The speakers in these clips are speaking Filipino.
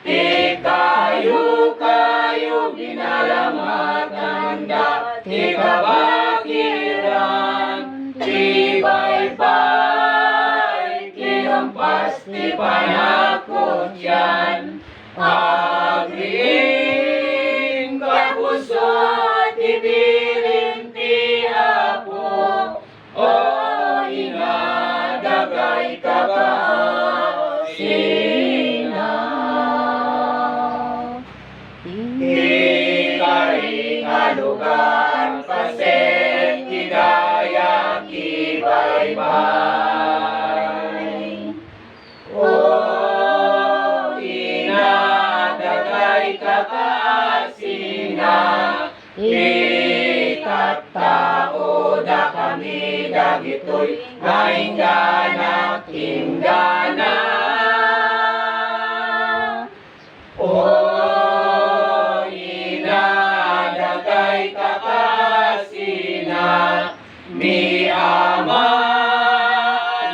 Ti kayu-kayu binalamaganda, ti kabakiran, ti baybay, kinampas ti panakot yan. Agriing kapuso, ti bilin ti Apo, o inadagay kakaasina. Ikari nga lugar, paset hidaya kibaybay. O inadagay kakaasina, ikattao da kami dagitoy ngaingganak inggana. O inadagay kakaasina, mi ama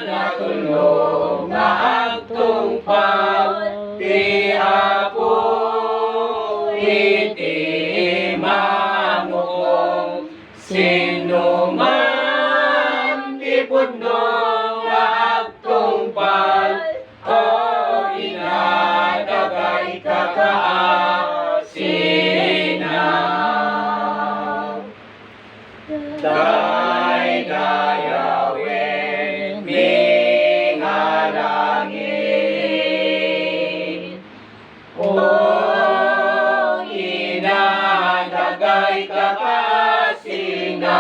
na tulong nga agtungpag, ti Apo iti mamukong, sino man ti pudno nga agtungpag, o inadagay kakaasina. Daydayawin mi nga langit, o inadagay kakaasina,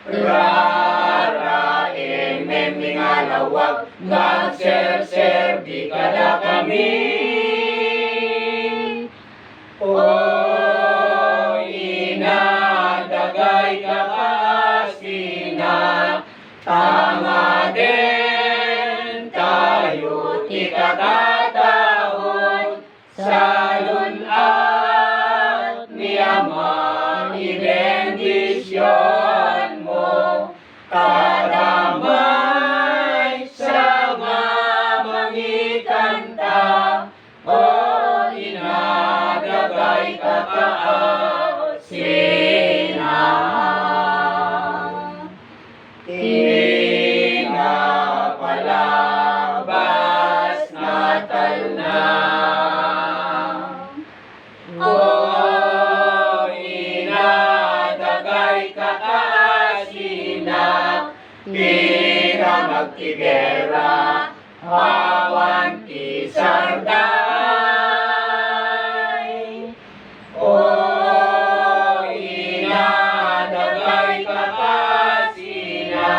raraing mi nga lawag, ngagserserbi kada kami. O inadagay kakaasina, tama din tayo ti katataon, salun at ni Ama ibendisyon mo, kadamay sa mamangikanta, o inadagay kakaasina. Palabas na talna, o inadagay kakaasina, tira magtigera, awan ti sarday. O inadagay kakaasina,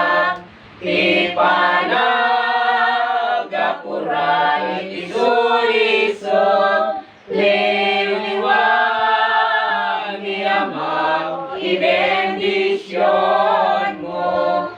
ti panagapuray ti sulisog, liliwan ni Ama ibendisyon mo,